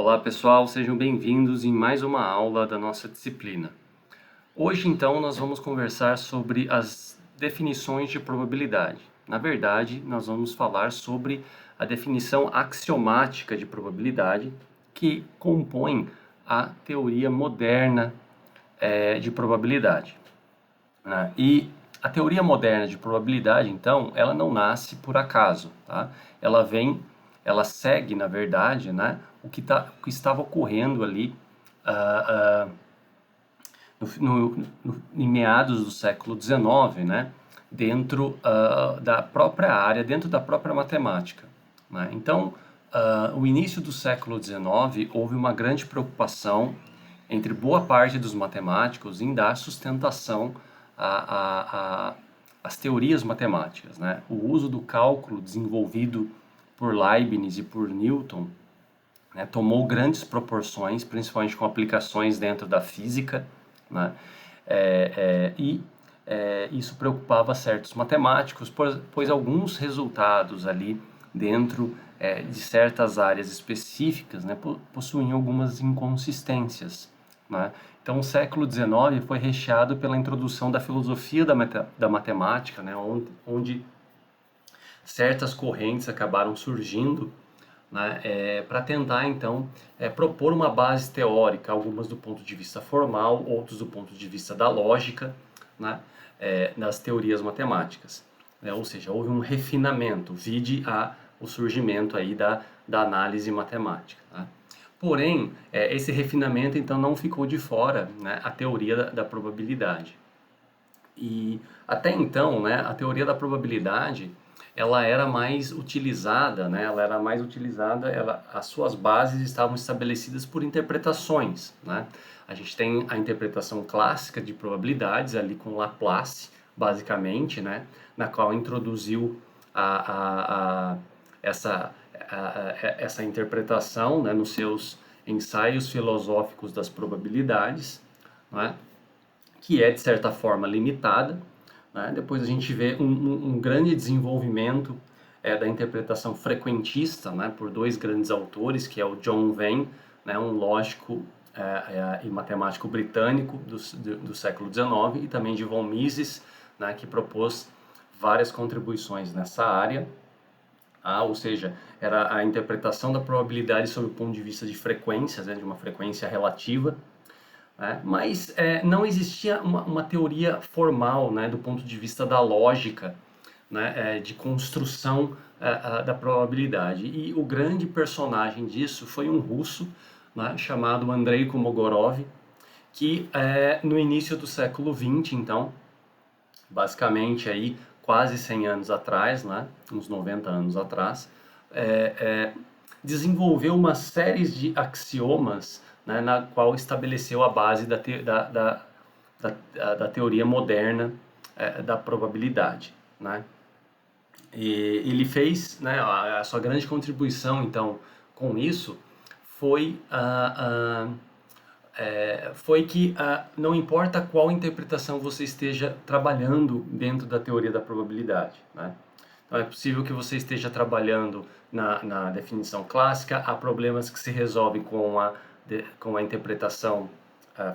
Olá pessoal, sejam bem-vindos em mais uma aula da nossa disciplina. Hoje então nós vamos conversar sobre as definições de probabilidade. Na verdade, nós vamos falar sobre a definição axiomática de probabilidade que compõe a teoria moderna de probabilidade, né? E a teoria moderna de probabilidade, então, ela não nasce por acaso, tá? Ela segue, na verdade, né, o que estava ocorrendo ali ah, ah, em meados do século XIX, né, dentro da própria área, dentro da própria matemática, né? Então, o início do século XIX houve uma grande preocupação entre boa parte dos matemáticos em dar sustentação às teorias matemáticas, né? O uso do cálculo desenvolvido por Leibniz e por Newton, né, tomou grandes proporções, principalmente com aplicações dentro da física, né? Isso preocupava certos matemáticos, pois alguns resultados ali dentro de certas áreas específicas, né, possuíam algumas inconsistências, né? Então, o século XIX foi recheado pela introdução da filosofia da matemática, né, onde certas correntes acabaram surgindo, né, para tentar então propor uma base teórica, algumas do ponto de vista formal, outros do ponto de vista da lógica, né, nas teorias matemáticas, né? Ou seja, houve um refinamento, vide o surgimento aí da análise matemática, né? Porém, esse refinamento então não ficou de fora, né, a teoria da probabilidade. E até então, né, a teoria da probabilidade, ela era mais utilizada, né, as suas bases estavam estabelecidas por interpretações, né? A gente tem a interpretação clássica de probabilidades ali com Laplace, basicamente, né, na qual introduziu essa interpretação, né, nos seus ensaios filosóficos das probabilidades, né, que é de certa forma limitada, né? Depois a gente vê um grande desenvolvimento da interpretação frequentista, né, por dois grandes autores, que é o John Vane, né, um lógico e matemático britânico do século XIX, e também de von Mises, né, que propôs várias contribuições nessa área. Ou seja, era a interpretação da probabilidade sob o ponto de vista de frequências, né, de uma frequência relativa, né? Mas não existia uma teoria formal, né, do ponto de vista da lógica, né, de construção da probabilidade. E o grande personagem disso foi um russo, né, chamado Andrei Kolmogorov, que no início do século XX, então, basicamente aí quase 100 anos atrás, né, uns 90 anos atrás, desenvolveu uma série de axiomas, né, na qual estabeleceu a base da teoria moderna da probabilidade, né? E ele fez, né, a sua grande contribuição, então, com isso, foi foi que não importa qual interpretação você esteja trabalhando dentro da teoria da probabilidade, né? Então é possível que você esteja trabalhando na definição clássica, há problemas que se resolvem com a interpretação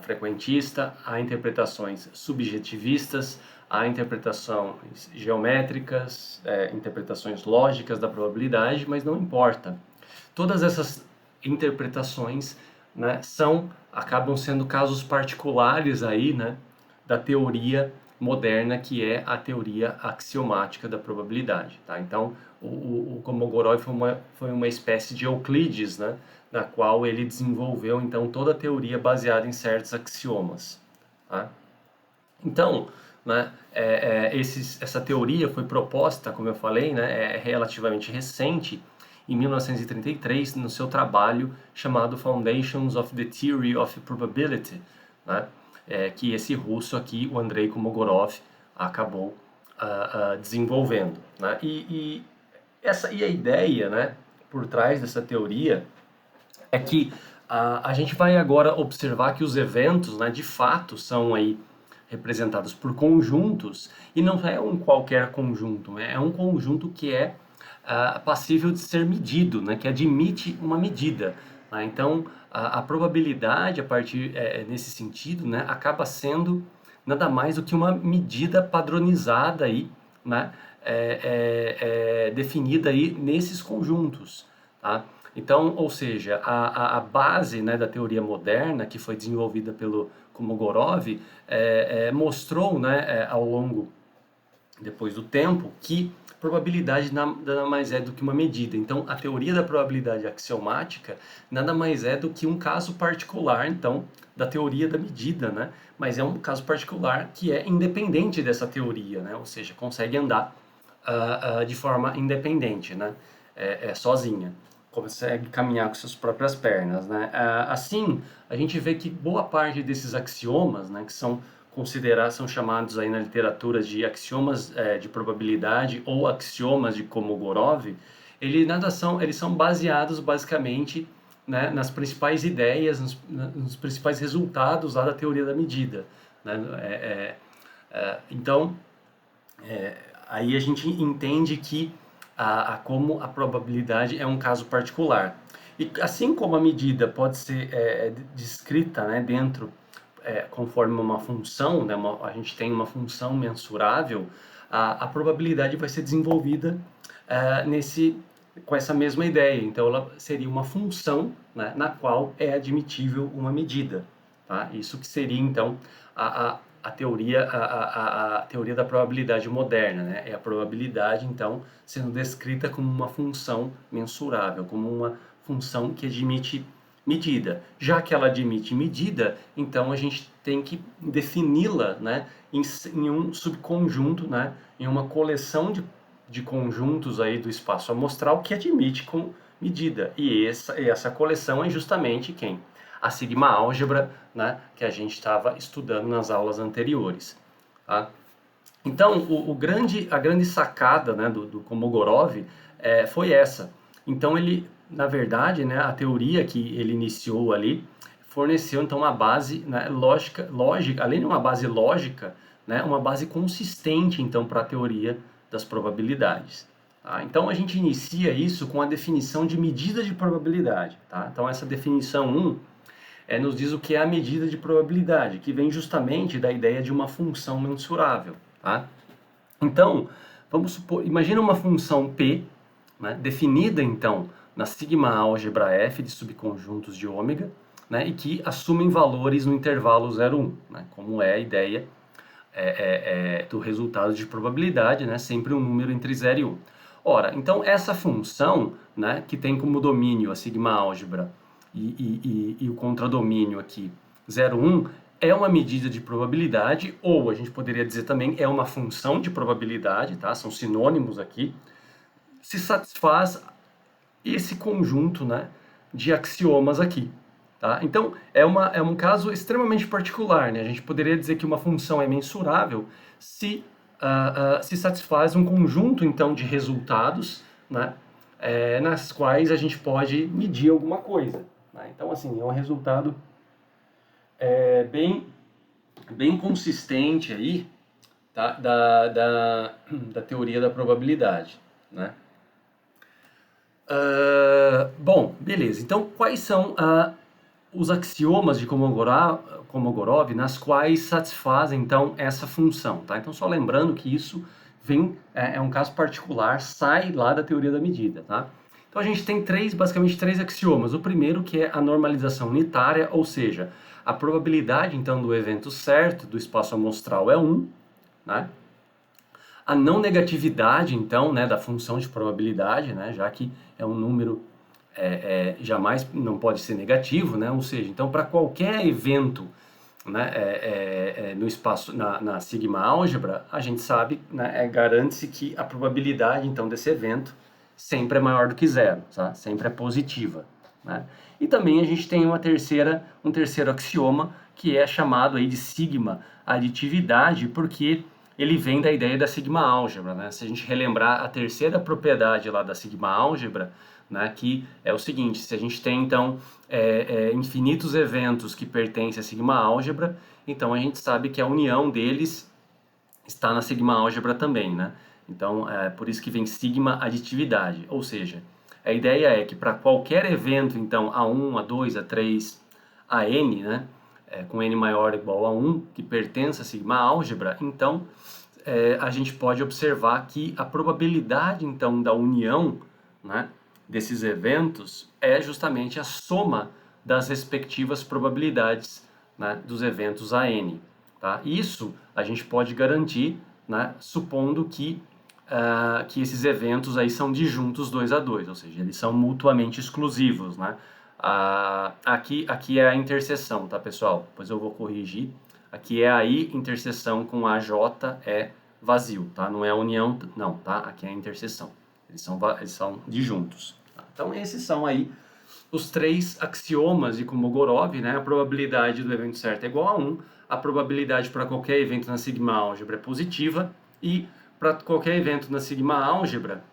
frequentista, há interpretações subjetivistas, há interpretações geométricas, interpretações lógicas da probabilidade, mas não importa. Todas essas interpretações, né, acabam sendo casos particulares aí, né, da teoria moderna, que é a teoria axiomática da probabilidade, tá? Então, o Kolmogorov foi uma espécie de Euclides, né, na qual ele desenvolveu então toda a teoria baseada em certos axiomas, tá? Então, né, essa teoria foi proposta, como eu falei, né, é relativamente recente, em 1933, no seu trabalho chamado Foundations of the Theory of Probability, né, que esse russo aqui, o Andrei Kolmogorov, acabou desenvolvendo, né? E a ideia, né, por trás dessa teoria é que a gente vai agora observar que os eventos, né, de fato são aí representados por conjuntos, e não é um qualquer conjunto, é um conjunto que é passível de ser medido, né, que admite uma medida, né? Então, a probabilidade, a partir nesse sentido, né, acaba sendo nada mais do que uma medida padronizada aí, né, definida aí nesses conjuntos, tá? Então, ou seja, a base, né, da teoria moderna, que foi desenvolvida pelo Kolmogorov, mostrou, né, ao longo, depois do tempo, que probabilidade nada mais é do que uma medida. Então, a teoria da probabilidade axiomática nada mais é do que um caso particular, então, da teoria da medida, né? Mas é um caso particular que é independente dessa teoria, né? Ou seja, consegue andar de forma independente, né? Sozinha. Consegue caminhar com suas próprias pernas, né? Assim, a gente vê que boa parte desses axiomas, né, que são chamados aí na literatura de axiomas de probabilidade ou axiomas de Kolmogorov, eles são baseados basicamente, né, nas principais ideias, nos principais resultados lá da teoria da medida, né? Então, aí a gente entende que como a probabilidade é um caso particular. E assim como a medida pode ser descrita, né, dentro, conforme uma função, né, a gente tem uma função mensurável, a probabilidade vai ser desenvolvida com essa mesma ideia. Então, ela seria uma função, né, na qual é admitível uma medida. Tá? Isso que seria, então, a teoria da probabilidade moderna, né? É a probabilidade, então, sendo descrita como uma função mensurável, como uma função que admite medida. Já que ela admite medida, então a gente tem que defini-la, né, em um subconjunto, né, em uma coleção de conjuntos aí do espaço amostral que admite com medida. E essa coleção é justamente quem? A sigma álgebra, né, que a gente estava estudando nas aulas anteriores. Tá? Então, a grande sacada, né, do Kolmogorov foi essa. Então, na verdade, né, a teoria que ele iniciou ali forneceu então uma base, né, lógica, além de uma base lógica, né, uma base consistente então para a teoria das probabilidades. Tá? Então, a gente inicia isso com a definição de medida de probabilidade. Tá? Então, essa definição 1 nos diz o que é a medida de probabilidade, que vem justamente da ideia de uma função mensurável. Tá? Então, vamos supor, imagina uma função P, né, definida então na sigma álgebra F de subconjuntos de ômega, né, e que assumem valores no intervalo 0, 1, né, como é a ideia do resultado de probabilidade, né, sempre um número entre 0 e 1. Ora, então essa função, né, que tem como domínio a sigma álgebra e o contradomínio aqui 0, 1, é uma medida de probabilidade, ou a gente poderia dizer também é uma função de probabilidade, tá? São sinônimos aqui, se satisfaz esse conjunto, né, de axiomas aqui. Tá? Então, é um caso extremamente particular. Né? A gente poderia dizer que uma função é mensurável se se satisfaz um conjunto, então, de resultados, né, nas quais a gente pode medir alguma coisa. Né? Então, assim, é um resultado bem consistente aí, tá? da teoria da probabilidade. Né? Bom, beleza. Então, quais são os axiomas de Kolmogorov nas quais satisfazem, então, essa função? Tá? Então, só lembrando que isso é um caso particular, sai lá da teoria da medida. Tá? Então, a gente tem basicamente três axiomas. O primeiro que é a normalização unitária, ou seja, a probabilidade, então, do evento certo do espaço amostral é 1, né? A não negatividade, então, né, da função de probabilidade, né, já que é um número jamais não pode ser negativo, né, ou seja, então para qualquer evento, né, no espaço na sigma álgebra, a gente sabe, né, garante-se que a probabilidade então desse evento sempre é maior do que zero, tá? Sempre é positiva. Né? E também a gente tem um terceiro axioma que é chamado aí de sigma aditividade, porque ele vem da ideia da sigma álgebra. Né? Se a gente relembrar a terceira propriedade lá da sigma álgebra, né, que é o seguinte: se a gente tem então infinitos eventos que pertencem à sigma álgebra, então a gente sabe que a união deles está na sigma álgebra também, né? Então, por isso que vem sigma aditividade, ou seja, A ideia é que para qualquer evento, então, A1, A2, A3, AN, né, com n maior ou igual a 1, que pertence a sigma álgebra, então a gente pode observar que a probabilidade, então, da união, né, desses eventos é justamente a soma das respectivas probabilidades, né, dos eventos AN. Tá? Isso a gente pode garantir, né, supondo que esses eventos aí são disjuntos 2 a 2, ou seja, eles são mutuamente exclusivos. Né? Aqui é a interseção, tá, pessoal? Depois eu vou corrigir. Aqui é a I interseção com a J é vazio, tá? Não é a união, não, tá? Aqui é a interseção. Eles são disjuntos. Tá? Então, esses são aí os 3 axiomas de Kolmogorov, né? A probabilidade do evento certo é igual a 1, a probabilidade para qualquer evento na sigma álgebra é positiva e para qualquer evento na sigma álgebra,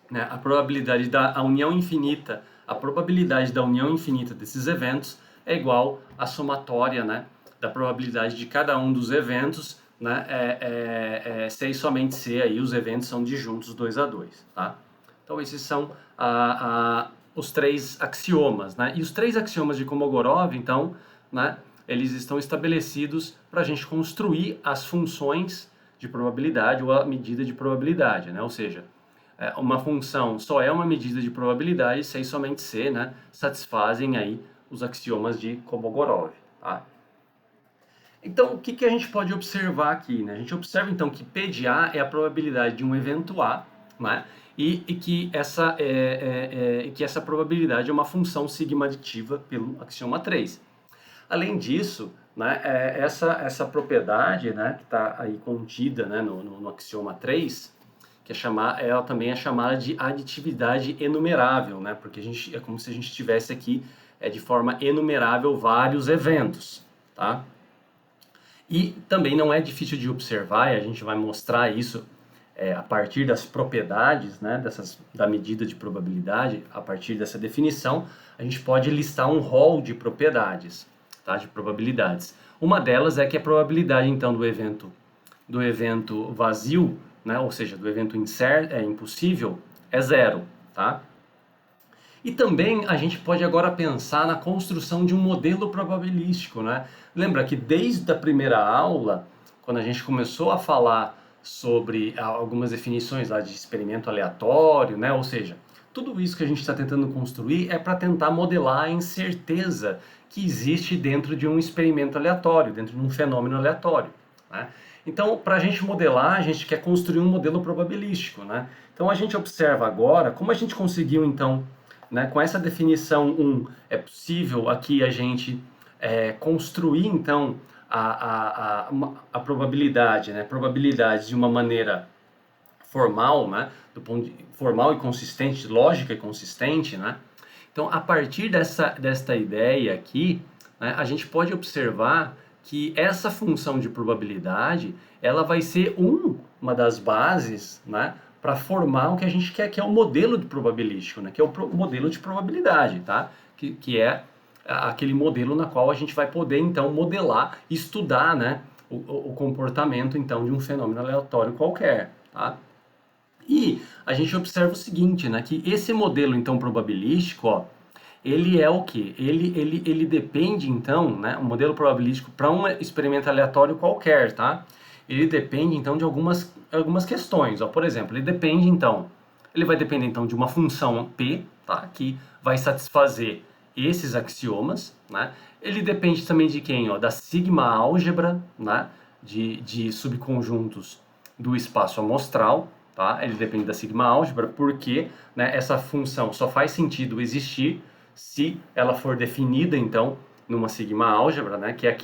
né, a probabilidade da união infinita, a probabilidade da união infinita desses eventos é igual à somatória, né, da probabilidade de cada um dos eventos, né, C e somente C, aí os eventos são disjuntos 2 a 2, tá? Então esses são os 3 axiomas, né? E os 3 axiomas de Kolmogorov, então, né, eles estão estabelecidos para a gente construir as funções de probabilidade ou a medida de probabilidade, né? Ou seja, uma função só é uma medida de probabilidade se e somente C, né, satisfazem aí os axiomas de Kolmogorov, tá? Então, o que a gente pode observar aqui, né? A gente observa então que P de A é a probabilidade de um evento A, né? E que essa probabilidade é uma função sigma aditiva pelo axioma 3. Além disso, né, essa propriedade, né, que está aí contida, né, no axioma 3, ela também é chamada de aditividade enumerável, né, porque é como se a gente tivesse aqui de forma enumerável vários eventos, tá? E também não é difícil de observar, e a gente vai mostrar isso a partir das propriedades, né, da medida de probabilidade, a partir dessa definição, a gente pode listar um rol de propriedades, tá, de probabilidades. Uma delas é que a probabilidade, então, do evento vazio, né, ou seja, do evento impossível, é zero, tá? E também a gente pode agora pensar na construção de um modelo probabilístico, né? Lembra que desde a primeira aula, quando a gente começou a falar sobre algumas definições lá de experimento aleatório, né? Ou seja, tudo isso que a gente está tentando construir é para tentar modelar a incerteza que existe dentro de um experimento aleatório, dentro de um fenômeno aleatório, né? Então, para a gente modelar, a gente quer construir um modelo probabilístico, né? Então, a gente observa agora como a gente conseguiu, então, né, com essa definição 1, é possível aqui a gente construir, então, a probabilidade, né, probabilidade de uma maneira formal, né, formal e consistente, lógica e consistente, né? Então, a partir desta ideia aqui, né, a gente pode observar que essa função de probabilidade, ela vai ser uma das bases, né, para formar o que a gente quer, que é o modelo de probabilístico, né, que é o modelo de probabilidade, tá? Que é aquele modelo na qual a gente vai poder, então, modelar, estudar, né, o comportamento, então, de um fenômeno aleatório qualquer, tá? E a gente observa o seguinte, né, que esse modelo, então, probabilístico, ó, ele é o quê? Ele depende, então, né, um modelo probabilístico para um experimento aleatório qualquer, tá? Ele depende, então, de algumas questões, ó. Por exemplo, ele vai depender, então, de uma função P, tá? Que vai satisfazer esses axiomas, né? Ele depende também de quem, ó? Da sigma álgebra, né? De subconjuntos do espaço amostral, tá? Ele depende da sigma álgebra porque, né, essa função só faz sentido existir se ela for definida, então, numa sigma álgebra, né, que é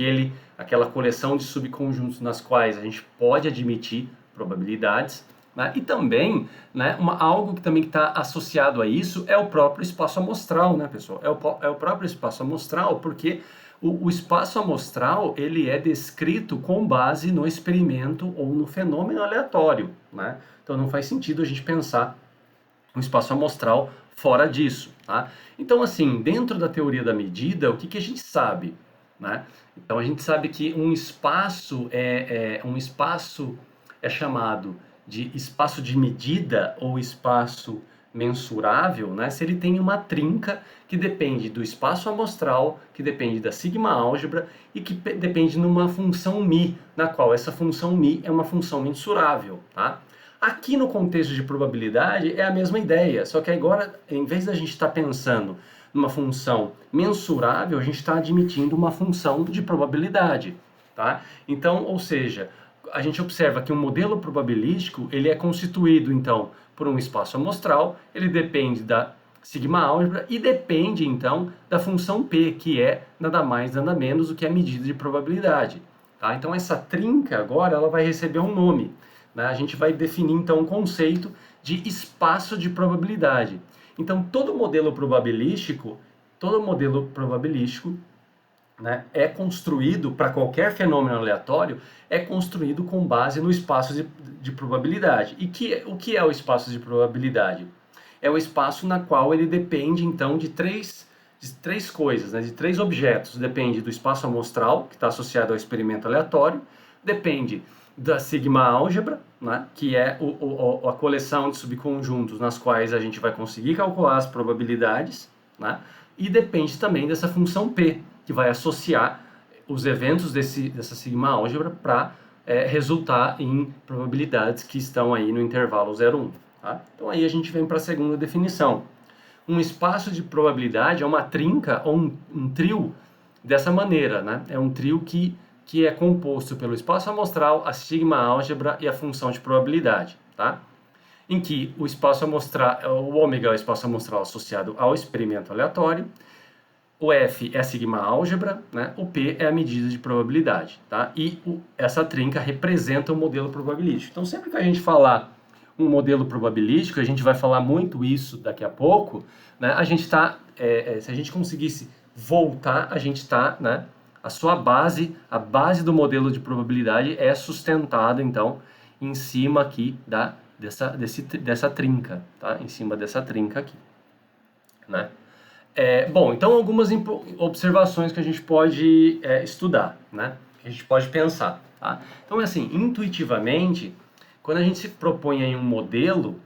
aquela coleção de subconjuntos nas quais a gente pode admitir probabilidades, né, e também, né, algo que também está associado a isso é o próprio espaço amostral, né, pessoal? É o próprio espaço amostral, porque o espaço amostral, ele é descrito com base no experimento ou no fenômeno aleatório, né? Então não faz sentido a gente pensar um espaço amostral fora disso, tá? Então, assim, dentro da teoria da medida, o que a gente sabe, né? Então a gente sabe que um espaço é chamado de espaço de medida ou espaço, mensurável, né, se ele tem uma trinca que depende do espaço amostral, que depende da sigma álgebra e que depende de uma função μ, na qual essa função μ é uma função mensurável, tá? Aqui no contexto de probabilidade é a mesma ideia, só que agora, em vez da gente estar pensando numa função mensurável, a gente está admitindo uma função de probabilidade, tá? Então, ou seja, a gente observa que um modelo probabilístico ele é constituído, então, por um espaço amostral, ele depende da sigma álgebra e depende, então, da função P, que é nada mais, nada menos do que a medida de probabilidade. Tá? Então, essa trinca agora ela vai receber um nome. Né? A gente vai definir, então, um conceito de espaço de probabilidade. Então, todo modelo probabilístico, né, é construído, para qualquer fenômeno aleatório, é construído com base no espaço de probabilidade. E o que é o espaço de probabilidade? É o espaço na qual ele depende, então, de três coisas, né, de três objetos. Depende do espaço amostral, que está associado ao experimento aleatório, depende da sigma álgebra, né, que é a coleção de subconjuntos nas quais a gente vai conseguir calcular as probabilidades, né, e depende também dessa função P, que vai associar os eventos dessa sigma álgebra para resultar em probabilidades que estão aí no intervalo 0, 1. Tá? Então aí a gente vem para a segunda definição. Um espaço de probabilidade é uma trinca ou um trio dessa maneira, né? É um trio que é composto pelo espaço amostral, a sigma álgebra e a função de probabilidade, tá? Em que o espaço amostral, o ômega é o espaço amostral associado ao experimento aleatório, o F é a sigma álgebra, né? O P é a medida de probabilidade, tá? E essa trinca representa o modelo probabilístico. Então, sempre que a gente falar um modelo probabilístico, a gente vai falar muito isso daqui a pouco, né? A gente está, se a gente conseguisse voltar, a gente está, né? A base do modelo de probabilidade é sustentada, então, em cima aqui dessa trinca, tá? Em cima dessa trinca aqui, né? Bom, então algumas observações que a gente pode estudar, né? Que a gente pode pensar, tá? Então, assim, intuitivamente, quando a gente se propõe em um modelo,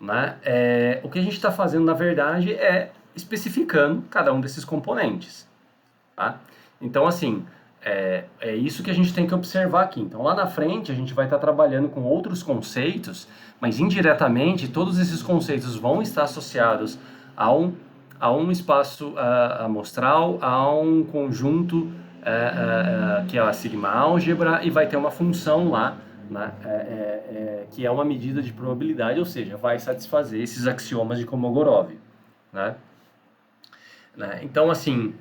né, o que a gente está fazendo, na verdade, é especificando cada um desses componentes, tá? Então, assim, é isso que a gente tem que observar aqui. Então, lá na frente, a gente vai estar trabalhando com outros conceitos, mas indiretamente, todos esses conceitos vão estar associados a um espaço amostral, a um conjunto que é a sigma álgebra, e vai ter uma função lá, né, que é uma medida de probabilidade, ou seja, vai satisfazer esses axiomas de Kolmogorov, né? Então, assim,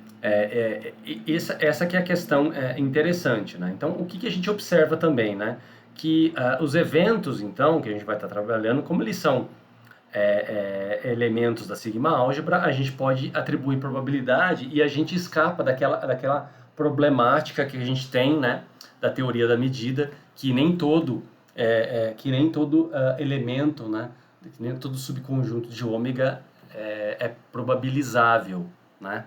essa que é a questão interessante, né? Então, o que a gente observa também, né? Que os eventos, então, que a gente vai estar trabalhando, como eles são elementos da sigma álgebra, a gente pode atribuir probabilidade e a gente escapa daquela problemática que a gente tem, né? Da teoria da medida, que nem todo elemento, né? Que nem todo subconjunto de ômega é probabilizável, né?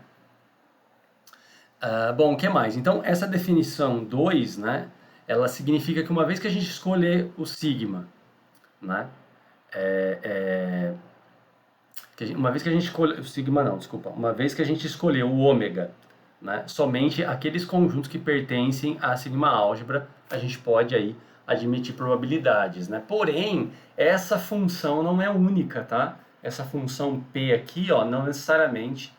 Bom, o que mais? Então, essa definição 2, né, ela significa que uma vez que a gente escolher o sigma, né, uma vez que a gente escolher, o sigma não, desculpa, uma vez que a gente escolheu o ômega, né, somente aqueles conjuntos que pertencem à sigma álgebra, a gente pode aí admitir probabilidades, né? Porém, essa função não é única, tá? Essa função P aqui, ó, não necessariamente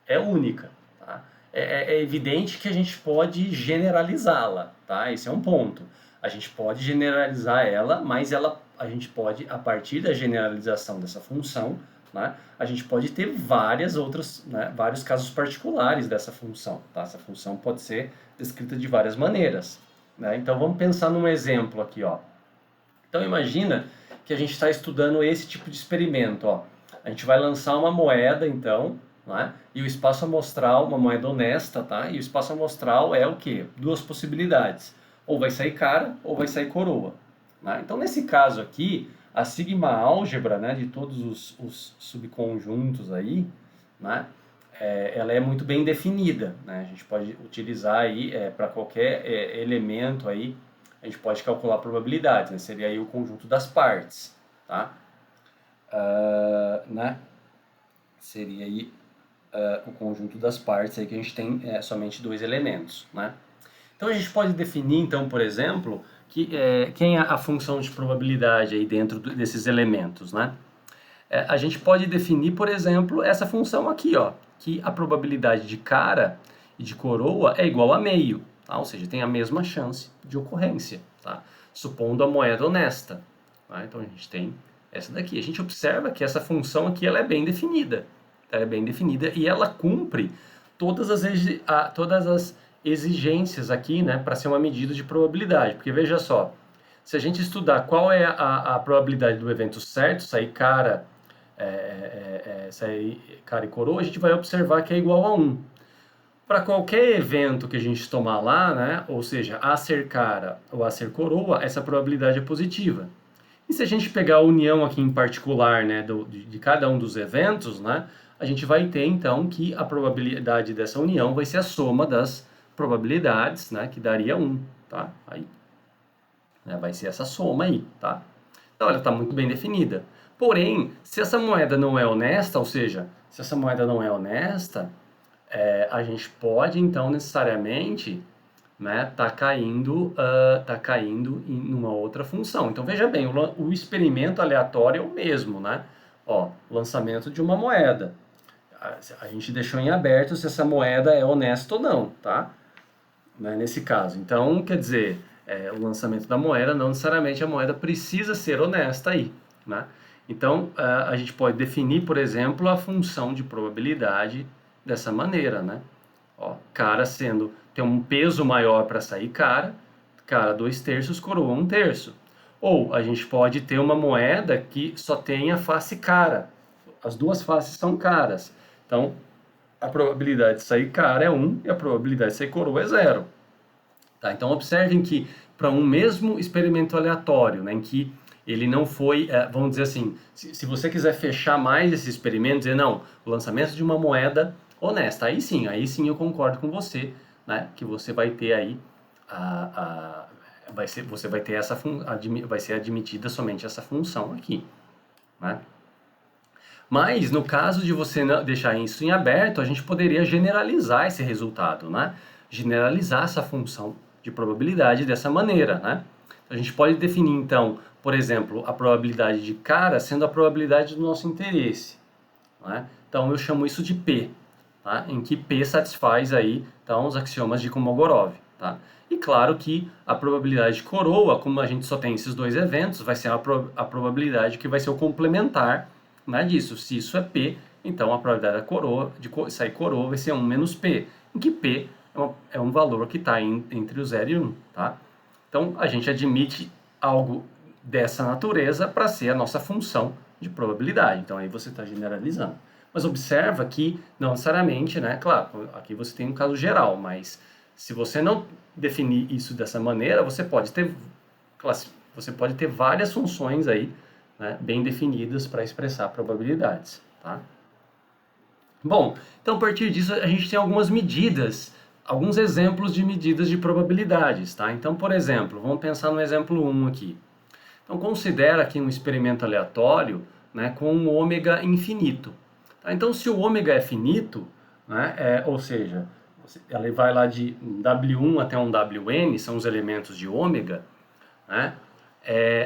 é única, tá? É evidente que a gente pode generalizá-la, tá? Esse é um ponto. A gente pode generalizar ela, mas a gente pode, a partir da generalização dessa função, né, a gente pode ter várias outras, né, vários casos particulares dessa função, tá? Essa função pode ser descrita de várias maneiras, né? Então vamos pensar num exemplo aqui, ó. Então imagina que a gente está estudando esse tipo de experimento, ó. A gente vai lançar uma moeda, então, né? E o espaço amostral, uma moeda honesta, tá? E o espaço amostral é o quê? Duas possibilidades. Ou vai sair cara, ou vai sair coroa. Né? Então, nesse caso aqui, a sigma álgebra, né, de todos os subconjuntos aí, né, ela é muito bem definida. Né? A gente pode utilizar aí para qualquer elemento aí, a gente pode calcular probabilidades, né? Seria aí o conjunto das partes, tá? né? Seria aí o conjunto das partes aí que a gente tem somente dois elementos, né? Então a gente pode definir, então, por exemplo, quem é a função de probabilidade aí dentro desses elementos, né? A gente pode definir, por exemplo, essa função aqui, ó, que a probabilidade de cara e de coroa é igual a meio, tá? Ou seja, tem a mesma chance de ocorrência, tá? Supondo a moeda honesta, tá? Então a gente tem essa daqui. A gente observa que essa função aqui ela é bem definida, ela é bem definida e ela cumpre todas as exigências aqui, né, para ser uma medida de probabilidade. Porque veja só, se a gente estudar qual é a probabilidade do evento certo, sair cara, sair cara e coroa, a gente vai observar que é igual a 1. Para qualquer evento que a gente tomar lá, né, ou seja, A ser cara ou A ser coroa, essa probabilidade é positiva. E se a gente pegar a união aqui em particular, né, de cada um dos eventos, né, a gente vai ter então que a probabilidade dessa união vai ser a soma das probabilidades, né, que daria 1, tá? Aí, né, vai ser essa soma aí, tá? Então ela está muito bem definida. Porém, se essa moeda não é honesta, ou seja, se essa moeda não é honesta, a gente pode então necessariamente, né, tá caindo em uma outra função. Então veja bem, o experimento aleatório é o mesmo, né? Ó, lançamento de uma moeda. A gente deixou em aberto se essa moeda é honesta ou não, tá? Né, nesse caso. Então, quer dizer, o lançamento da moeda, não necessariamente a moeda precisa ser honesta aí, né? Então, a gente pode definir, por exemplo, a função de probabilidade dessa maneira, né? Ó, cara tem um peso maior para sair cara 2/3, coroa 1/3. Ou a gente pode ter uma moeda que só tem a face cara. As duas faces são caras. Então, a probabilidade de sair cara é 1 e a probabilidade de sair coroa é 0. Tá? Então, observem que para um mesmo experimento aleatório, né, em que ele não foi, vamos dizer assim, se você quiser fechar mais esse experimento, dizer, não, o lançamento de uma moeda honesta, aí sim eu concordo com você, né, que você vai ter aí, você vai ter vai ser admitida somente essa função aqui, né? Mas, no caso de você deixar isso em aberto, a gente poderia generalizar esse resultado, né? Generalizar essa função de probabilidade dessa maneira, né? A gente pode definir, então, por exemplo, a probabilidade de cara sendo a probabilidade do nosso interesse, né? Então, eu chamo isso de P, tá? Em que P satisfaz aí, então, os axiomas de Kolmogorov, tá? E claro que a probabilidade de coroa, como a gente só tem esses dois eventos, vai ser a probabilidade que vai ser o complementar, né, disso. Se isso é P, então a probabilidade da coroa, de sair coroa vai ser 1 menos P, em que P é um valor que está entre o 0 e 1, tá? Então a gente admite algo dessa natureza para ser a nossa função de probabilidade. Então aí você está generalizando. Mas observa que não necessariamente, né? Claro, aqui você tem um caso geral, mas se você não definir isso dessa maneira, você pode ter várias funções aí, né, bem definidas para expressar probabilidades, tá? Bom, então a partir disso a gente tem algumas medidas, alguns exemplos de medidas de probabilidades, tá? Então, por exemplo, vamos pensar no exemplo 1 aqui. Então, considera aqui um experimento aleatório, né, com um ômega infinito. Tá? Então, se o ômega é finito, né, ou seja, ela vai lá de W1 até um Wn, são os elementos de ômega, né?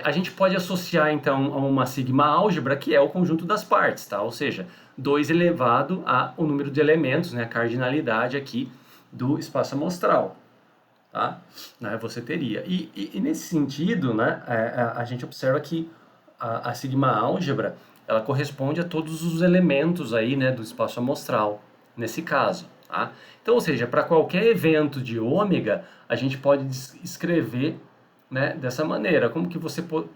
A gente pode associar então a uma sigma álgebra, que é o conjunto das partes, tá? Ou seja, 2 elevado ao número de elementos, né, a cardinalidade aqui do espaço amostral, tá? Né, você teria. E nesse sentido, né, a gente observa que a sigma álgebra ela corresponde a todos os elementos aí, né, do espaço amostral, nesse caso, tá? Então, ou seja, para qualquer evento de ômega, a gente pode escrever, né, dessa maneira. Como que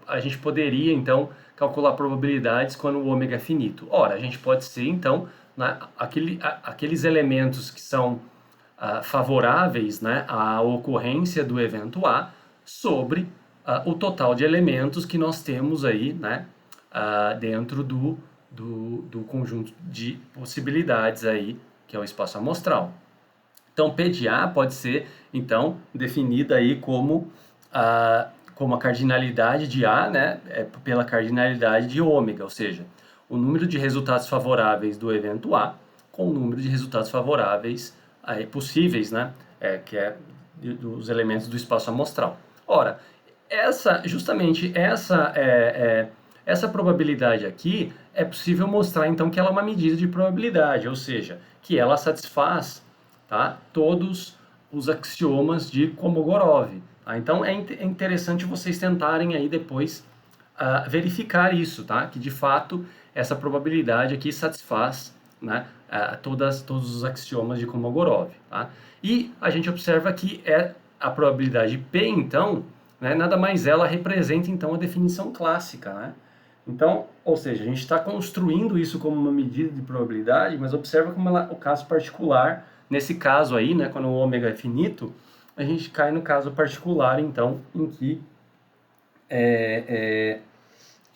a gente poderia, então, calcular probabilidades quando o ômega é finito? Ora, a gente pode ser, então, né, aqueles elementos que são favoráveis, né, à ocorrência do evento A sobre o total de elementos que nós temos aí, né, dentro do conjunto de possibilidades aí, que é o espaço amostral. Então, P de A pode ser, então, definida aí como como a cardinalidade de A, né, é pela cardinalidade de ômega, ou seja, o número de resultados favoráveis do evento A com o número de resultados favoráveis possíveis, né, que é dos elementos do espaço amostral. Ora, justamente essa probabilidade aqui é possível mostrar então que ela é uma medida de probabilidade, ou seja, que ela satisfaz, tá, todos os axiomas de Kolmogorov. Tá? Então é interessante vocês tentarem aí depois verificar isso, tá? Que de fato essa probabilidade aqui satisfaz, né, todos os axiomas de Kolmogorov. Tá? E a gente observa que a probabilidade P, então, né, nada mais ela representa então a definição clássica, né? Então, ou seja, a gente está construindo isso como uma medida de probabilidade, mas observa como o caso particular, nesse caso aí, né, quando o ômega é finito, a gente cai no caso particular, então, em que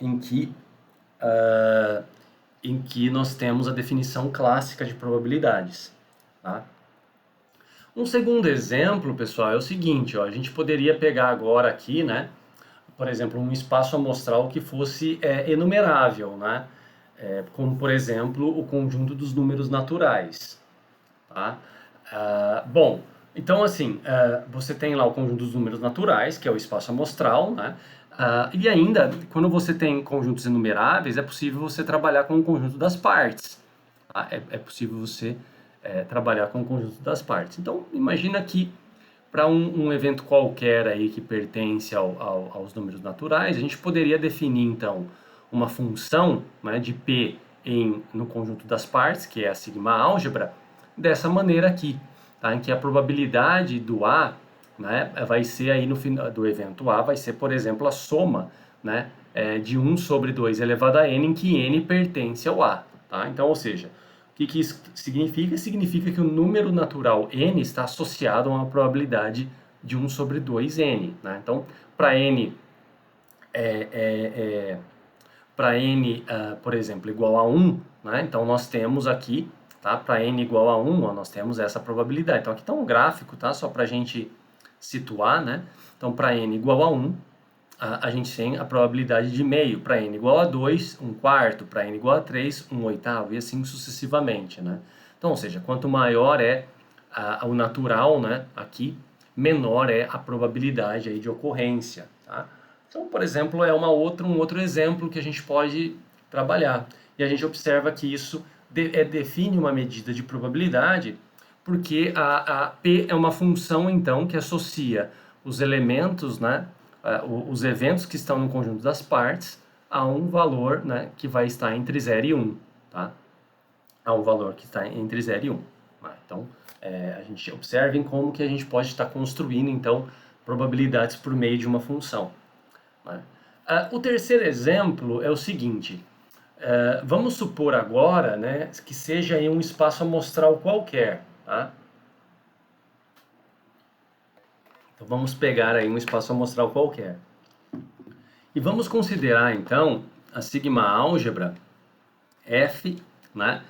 em que em que nós temos a definição clássica de probabilidades. Tá? Um segundo exemplo, pessoal, é o seguinte, ó, a gente poderia pegar agora aqui, né, por exemplo, um espaço amostral que fosse enumerável, né, como, por exemplo, o conjunto dos números naturais. Tá? Bom, então assim, você tem lá o conjunto dos números naturais, que é o espaço amostral, né? E ainda, quando você tem conjuntos enumeráveis, é possível você trabalhar com o conjunto das partes. Tá? É possível você trabalhar com o conjunto das partes. Então, imagina que para um evento qualquer aí que pertence aos números naturais, a gente poderia definir, então, uma função, né, de P no conjunto das partes, que é a sigma álgebra, dessa maneira aqui, tá? Em que a probabilidade do A, né, vai ser aí no final do evento A, vai ser, por exemplo, a soma, né, de 1 sobre 2 elevado a n, em que n pertence ao A. Tá? Então, ou seja, o que isso significa? Significa que o número natural n está associado a uma probabilidade de 1 sobre 2n. Né? Então, para n, por exemplo, igual a 1, né? Então nós temos aqui, tá? Para n igual a 1, ó, nós temos essa probabilidade. Então aqui está um gráfico, tá? Só para a gente situar, né? Então para n igual a 1, a gente tem a probabilidade de meio. Para n igual a 2, 1/4. Para n igual a 3, 1/8. E assim sucessivamente, né? Então, ou seja, quanto maior é o natural, né? Aqui, menor é a probabilidade aí de ocorrência, tá? Então, por exemplo, um outro exemplo que a gente pode trabalhar. E a gente observa que isso define uma medida de probabilidade, porque a P é uma função, então, que associa os elementos, né, os eventos que estão no conjunto das partes, a um valor, né, que vai estar entre 0 e 1. Tá? A um valor que está entre 0 e 1. Então, a gente observe como que a gente pode estar construindo, então, probabilidades por meio de uma função. O terceiro exemplo é o seguinte, vamos supor agora, né, que seja em um espaço amostral qualquer, tá? Então vamos pegar aí um espaço amostral qualquer. E vamos considerar então a sigma álgebra F, né?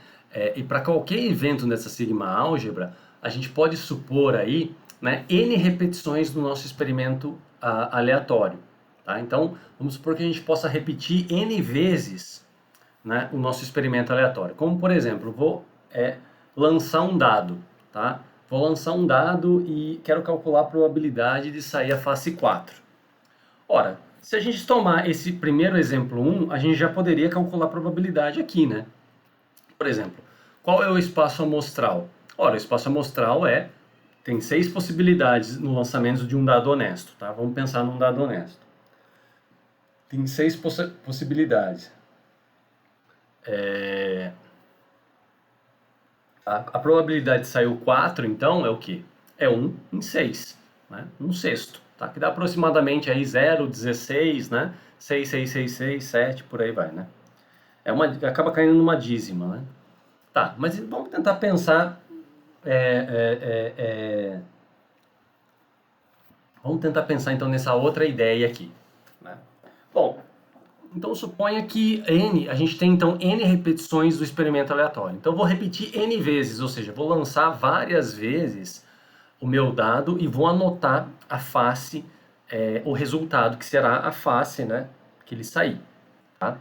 E para qualquer evento nessa sigma álgebra, a gente pode supor aí, né, n repetições do nosso experimento aleatório. Tá? Então, vamos supor que a gente possa repetir n vezes, né, o nosso experimento aleatório. Como, por exemplo, vou lançar um dado. Tá? Vou lançar um dado e quero calcular a probabilidade de sair a face 4. Ora, se a gente tomar esse primeiro exemplo 1, a gente já poderia calcular a probabilidade aqui, né? Por exemplo, qual é o espaço amostral? Ora, o espaço amostral tem 6 possibilidades no lançamento de um dado honesto, tá? Vamos pensar num dado honesto. Tem 6 possibilidades. A probabilidade de sair o 4, então, é o quê? É 1 em 6, né? 1/6, tá? Que dá aproximadamente aí 0,16, né? 6, 6, 6, 6, 7, por aí vai, né? Acaba caindo numa dízima, né? Tá, mas vamos tentar pensar... Vamos tentar pensar, então, nessa outra ideia aqui, né? Bom, então suponha que a gente tem então n repetições do experimento aleatório. Então eu vou repetir n vezes, ou seja, vou lançar várias vezes o meu dado e vou anotar a face o resultado, que será a face, né, que ele sair, tá?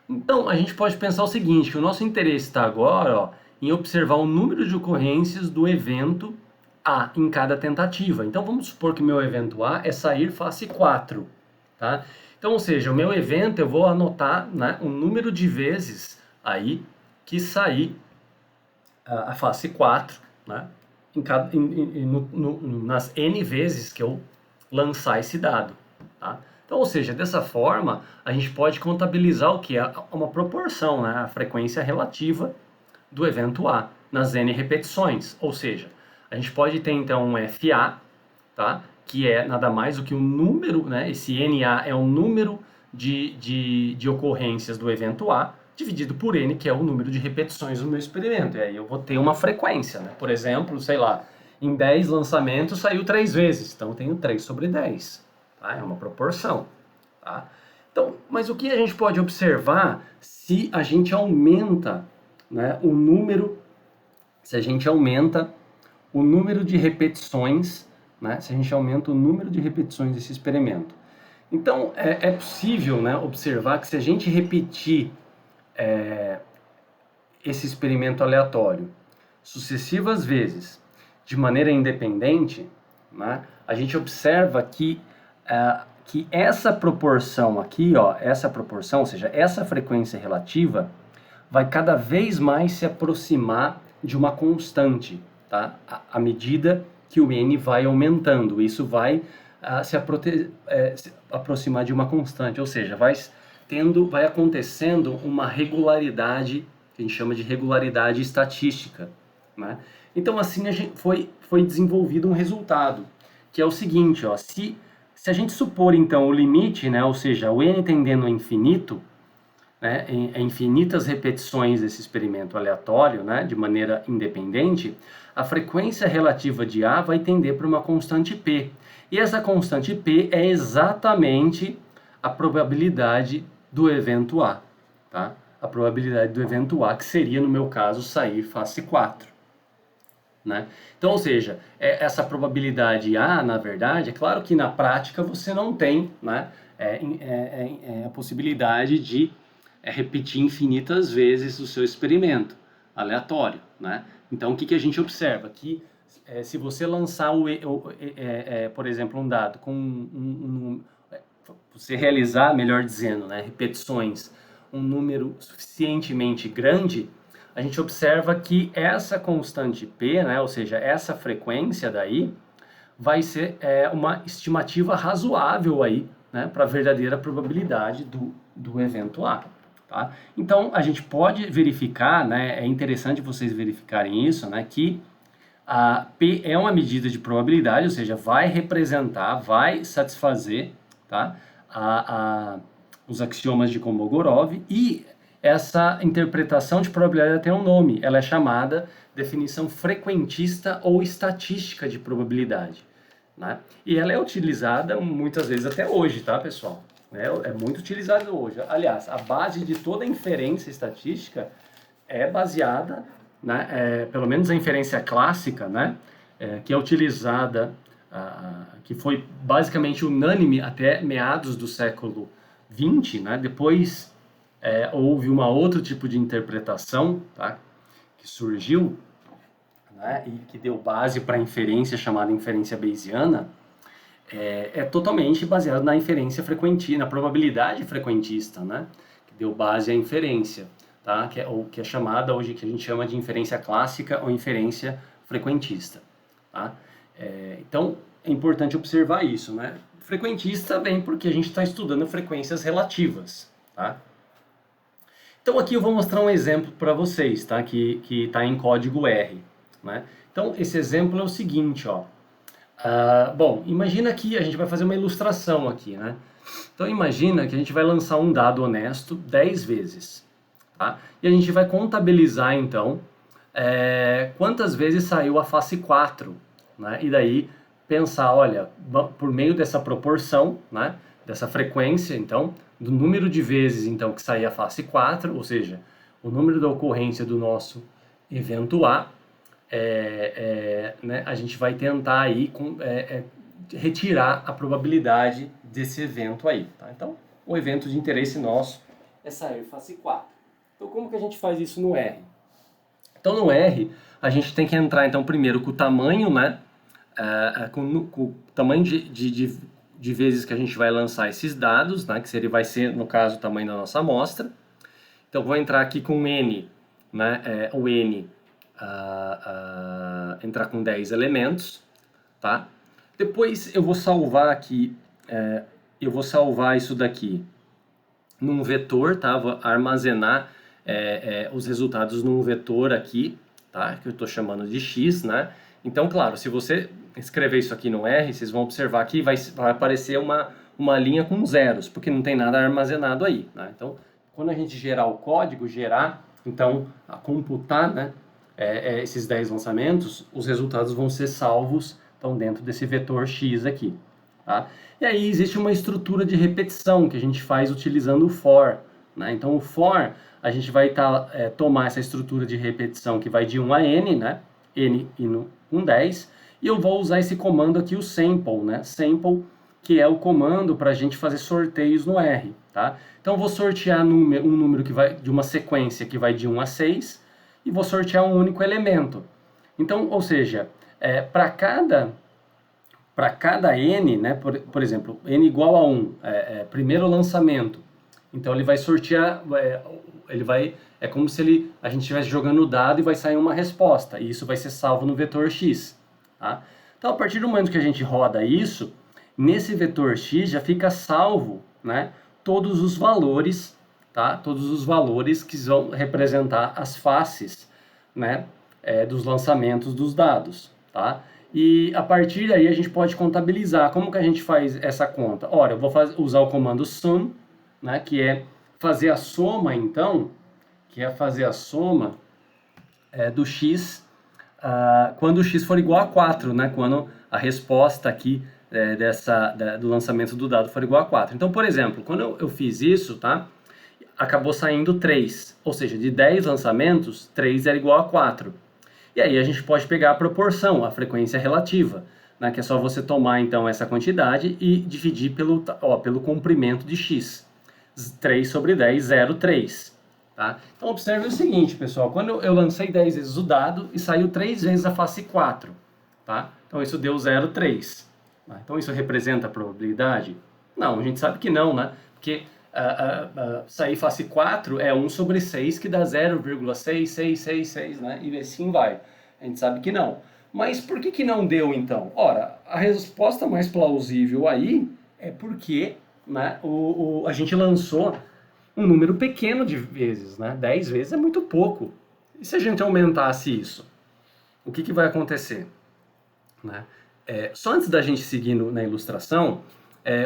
Então, a gente pode pensar o seguinte, que o nosso interesse está agora, ó, em observar o número de ocorrências do evento A em cada tentativa. Então, vamos supor que o meu evento A é sair face 4, tá? Então, ou seja, o meu evento, eu vou anotar, né, o número de vezes aí que sair a face 4, né, nas N vezes que eu lançar esse dado, tá? Então, ou seja, dessa forma, a gente pode contabilizar o que é uma proporção, né, a frequência relativa do evento A nas N repetições, ou seja, a gente pode ter então um FA, tá, que é nada mais do que um número, né, esse NA é um número de ocorrências do evento A, dividido por N, que é o número de repetições do meu experimento. E aí eu vou ter uma frequência, né? Por exemplo, sei lá, em 10 lançamentos saiu 3 vezes, então eu tenho 3 sobre 10. Tá? É uma proporção. Tá? Então, mas o que a gente pode observar se a gente aumenta, né, o número, se a gente aumenta o número de repetições, né, se a gente aumenta o número de repetições desse experimento. Então, é possível, né, observar que se a gente repetir esse experimento aleatório sucessivas vezes de maneira independente, né, a gente observa que essa proporção aqui, ó, essa proporção, ou seja, essa frequência relativa, vai cada vez mais se aproximar de uma constante, tá? À medida que o n vai aumentando, isso vai se aproximar de uma constante, ou seja, vai acontecendo uma regularidade, que a gente chama de regularidade estatística, né? Então assim foi desenvolvido um resultado, que é o seguinte, ó, se a gente supor então o limite, né, ou seja, o n tendendo ao infinito, né, em infinitas repetições desse experimento aleatório, né, de maneira independente, a frequência relativa de A vai tender para uma constante P. E essa constante P é exatamente a probabilidade do evento A. Tá? A probabilidade do evento A, que seria, no meu caso, sair face 4. Né? Então, ou seja, essa probabilidade A, na verdade, é claro que na prática você não tem, né, a possibilidade de repetir infinitas vezes o seu experimento aleatório, né? Então, o que a gente observa? Que se você lançar, por exemplo, um dado com você realizar, melhor dizendo, né, repetições, um número suficientemente grande, a gente observa que essa constante P, né, ou seja, essa frequência daí, vai ser uma estimativa razoável aí, né, para a verdadeira probabilidade do evento A. Tá? Então, a gente pode verificar, né, é interessante vocês verificarem isso, né, que a P é uma medida de probabilidade, ou seja, vai representar, vai satisfazer, tá, os axiomas de Kolmogorov, e essa interpretação de probabilidade tem um nome, ela é chamada definição frequentista ou estatística de probabilidade. Né? E ela é utilizada muitas vezes até hoje, tá, pessoal? É muito utilizada hoje. Aliás, a base de toda inferência estatística é baseada, né, pelo menos a inferência clássica, né, que é utilizada, que foi basicamente unânime até meados do século XX, né? Depois houve uma outro tipo de interpretação, tá, que surgiu, né, e que deu base para a inferência chamada inferência bayesiana, totalmente baseado na inferência frequentista, na probabilidade frequentista, né, que deu base à inferência, tá, que é chamada hoje, que a gente chama de inferência clássica ou inferência frequentista, tá. Então, é importante observar isso, né. Frequentista vem porque a gente está estudando frequências relativas, tá. Então aqui eu vou mostrar um exemplo para vocês, tá, que está em código R, né. Então, esse exemplo é o seguinte, ó. Bom, imagina que a gente vai fazer uma ilustração aqui, né? Então imagina que a gente vai lançar um dado honesto 10 vezes, tá? E a gente vai contabilizar então quantas vezes saiu a face 4, né? E daí pensar, olha, por meio dessa proporção, né? Dessa frequência, então, do número de vezes então que sair a face 4, ou seja, o número da ocorrência do nosso evento A, né, a gente vai tentar aí retirar a probabilidade desse evento aí, tá? Então, o evento de interesse nosso é sair face 4. Então, como que a gente faz isso no R? Então, no R, a gente tem que entrar, então, primeiro com o tamanho, né? Com o tamanho de vezes que a gente vai lançar esses dados, né? Que vai ser, no caso, o tamanho da nossa amostra. Então, vou entrar aqui com N, né? O N, entrar com 10 elementos, tá? Depois eu vou salvar aqui, eu vou salvar isso daqui num vetor, tá? Vou armazenar os resultados num vetor aqui, tá? Que eu estou chamando de x, né? Então, claro, se você escrever isso aqui no R, vocês vão observar que vai aparecer uma linha com zeros, porque não tem nada armazenado aí, né? Então, quando a gente gerar o código, então, a computar, né, esses 10 lançamentos, os resultados vão ser salvos, então, dentro desse vetor x aqui, tá? E aí existe uma estrutura de repetição que a gente faz utilizando o for, né? Então, o for, a gente vai tomar essa estrutura de repetição que vai de 1 a n, né? N indo com 10, e eu vou usar esse comando aqui, o sample, né? Sample, que é o comando para a gente fazer sorteios no R, tá? Então, eu vou sortear um número que vai de uma sequência que vai de 1 a 6, e vou sortear um único elemento. Então, ou seja, para cada n, né, por exemplo, n igual a 1, primeiro lançamento, então ele vai sortear, é como se a gente estivesse jogando o dado e vai sair uma resposta, e isso vai ser salvo no vetor x, tá? Então, a partir do momento que a gente roda isso, nesse vetor x já fica salvo, né, todos os valores, tá? Todos os valores que vão representar as faces, né, dos lançamentos dos dados, tá? E a partir daí a gente pode contabilizar. Como que a gente faz essa conta? Ora, eu vou usar o comando sum, né, que é fazer a soma, então, do x quando o x for igual a 4, né, quando a resposta aqui do lançamento do dado for igual a 4. Então, por exemplo, quando eu fiz isso, tá, acabou saindo 3, ou seja, de 10 lançamentos, 3 era igual a 4. E aí a gente pode pegar a proporção, a frequência relativa, né, que é só você tomar então essa quantidade e dividir pelo comprimento de x. 3 sobre 10, 0,3. Tá? Então observe o seguinte, pessoal, quando eu lancei 10 vezes o dado e saiu 3 vezes a face 4, tá? Então isso deu 0,3. Tá? Então isso representa a probabilidade? Não, a gente sabe que não, né? Porque sair face 4 é 1 sobre 6, que dá 0,6666, né? E assim vai. A gente sabe que não. Mas por que não deu, então? Ora, a resposta mais plausível aí é porque, né, a gente lançou um número pequeno de vezes, né? 10 vezes é muito pouco. E se a gente aumentasse isso? O que vai acontecer? Né? Só antes da gente seguir na ilustração,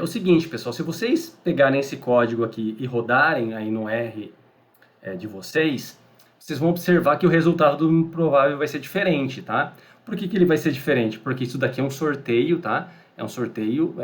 o seguinte, pessoal, se vocês pegarem esse código aqui e rodarem aí no R de vocês vão observar que o resultado do provável vai ser diferente, tá? Por que ele vai ser diferente? Porque isso daqui é um sorteio, tá? É um sorteio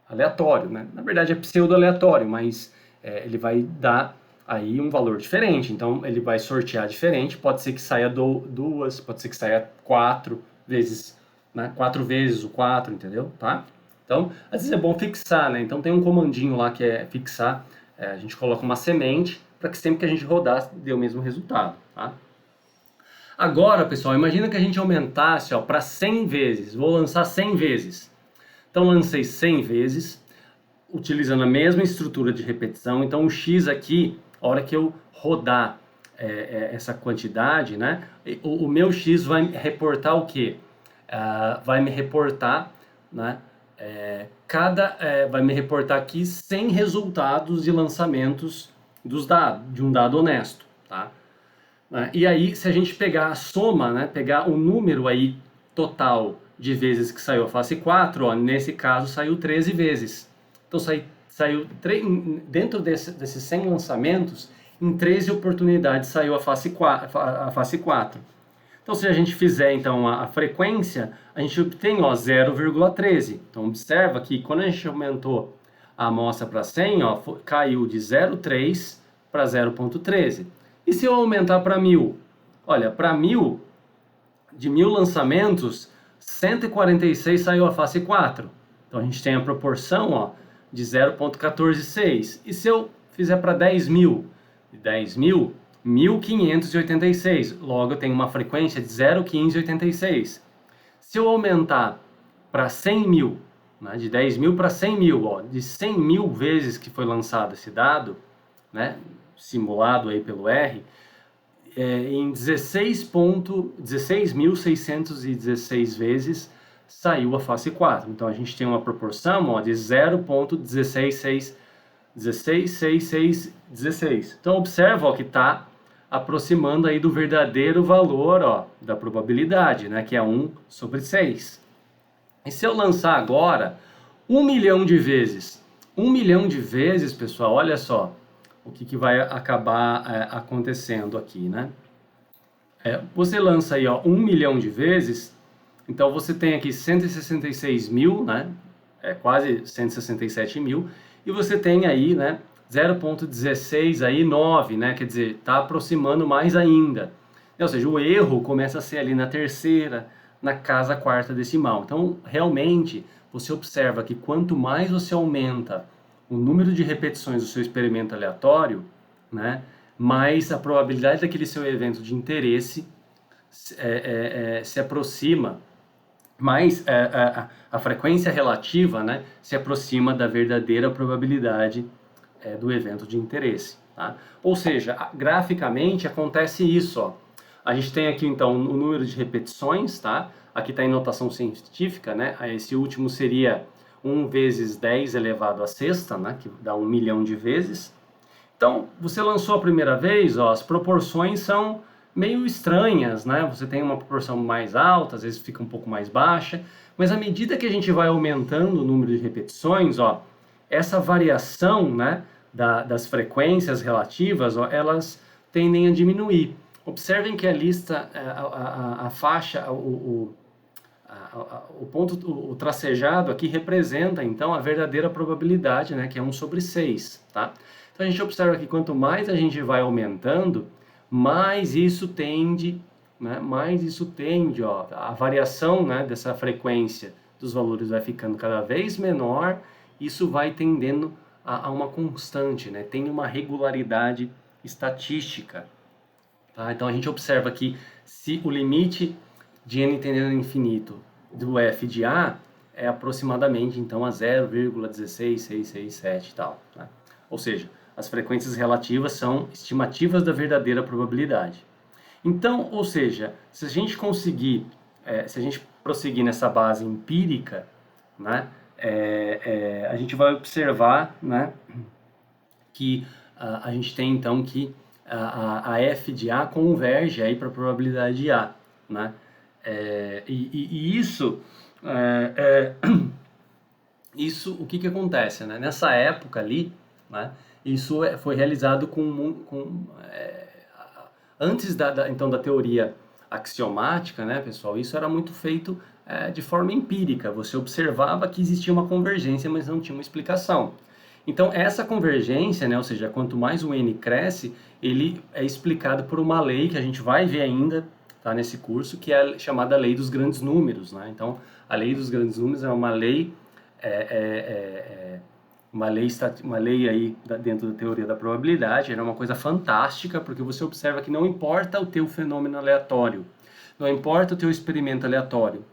aleatório, né? Na verdade é pseudo-aleatório, mas ele vai dar aí um valor diferente. Então ele vai sortear diferente, pode ser que saia 2, pode ser que saia 4 vezes, né? 4 vezes o 4, entendeu? Tá? Então, às vezes é bom fixar, né? Então tem um comandinho lá que é fixar, a gente coloca uma semente para que sempre que a gente rodar dê o mesmo resultado, tá? Agora, pessoal, imagina que a gente aumentasse para 100 vezes, vou lançar 100 vezes. Então lancei 100 vezes, utilizando a mesma estrutura de repetição, então o x aqui, a hora que eu rodar essa quantidade, né, o meu x vai reportar o quê? Vai me reportar, né, vai me reportar aqui 100 resultados de lançamentos de um dado honesto, tá? E aí, se a gente pegar a soma, né, pegar o número aí total de vezes que saiu a face 4, ó, nesse caso saiu 13 vezes. Então saiu dentro desses 100 lançamentos, em 13 oportunidades saiu a face 4. Então, se a gente fizer então a frequência, a gente obtém 0,13. Então, observa que quando a gente aumentou a amostra para 100, caiu de 0,3 para 0,13. E se eu aumentar para 1000? Olha, para 1000, de 1000 lançamentos, 146 saiu a face 4. Então a gente tem a proporção, ó, de 0,146. E se eu fizer para 10 mil? 10 mil, 1586. Logo eu tenho uma frequência de 0,1586. Se eu aumentar para 100 mil, né, de 10 mil para 100 mil, ó, de 100 mil vezes que foi lançado esse dado, né, simulado aí pelo R, em 16.616 vezes saiu a face 4. Então a gente tem uma proporção, ó, de 0,16616. Então observa, ó, que está aproximando aí do verdadeiro valor, ó, da probabilidade, né, que é 1 sobre 6. E se eu lançar agora 1 milhão de vezes? 1 milhão de vezes, pessoal, olha só o que vai acabar acontecendo aqui, né? Você lança aí, ó, 1 milhão de vezes, então você tem aqui 166 mil, né? Quase 167 mil, e você tem aí, né, 0,16 aí, 9, né? Quer dizer, está aproximando mais ainda. Ou seja, o erro começa a ser ali na terceira, na casa quarta decimal. Então, realmente, você observa que quanto mais você aumenta o número de repetições do seu experimento aleatório, né, mais a probabilidade daquele seu evento de interesse se aproxima, mais a frequência relativa, né, se aproxima da verdadeira probabilidade do evento de interesse. Tá? Ou seja, graficamente acontece isso. Ó. A gente tem aqui então o número de repetições, tá? Aqui está em notação científica, né? Esse último seria 1 vezes 10 elevado à sexta, né? Que dá 1 milhão de vezes. Então, você lançou a primeira vez, ó, as proporções são meio estranhas, né? Você tem uma proporção mais alta, às vezes fica um pouco mais baixa, mas à medida que a gente vai aumentando o número de repetições, ó, essa variação, né, das frequências relativas, ó, elas tendem a diminuir. Observem que a lista, a faixa, o ponto, o tracejado aqui representa, então, a verdadeira probabilidade, né, que é 1 sobre 6, tá? Então, a gente observa que quanto mais a gente vai aumentando, mais isso tende, né, ó, a variação, né, dessa frequência dos valores vai ficando cada vez menor, isso vai tendendo a uma constante, né, tem uma regularidade estatística. Tá? Então, a gente observa que se o limite de n tendendo ao infinito do f de a é aproximadamente então a 0,16667 e tal. Né? Ou seja, as frequências relativas são estimativas da verdadeira probabilidade. Então, ou seja, se a gente conseguir, se a gente prosseguir nessa base empírica, né, a gente vai observar, né, que a gente tem então que a f de a converge aí para a probabilidade de a, né? E isso, isso, o que acontece, né? Nessa época ali, né? Isso foi realizado antes então da teoria axiomática, né, pessoal? Isso era muito feito de forma empírica. Você observava que existia uma convergência, mas não tinha uma explicação. Então, essa convergência, né, ou seja, quanto mais o n cresce, ele é explicado por uma lei que a gente vai ver ainda, tá, nesse curso, que é a chamada lei dos grandes números, né? Então, a lei dos grandes números é uma lei uma lei aí dentro da teoria da probabilidade, era uma coisa fantástica, porque você observa que não importa o teu fenômeno aleatório, não importa o teu experimento aleatório.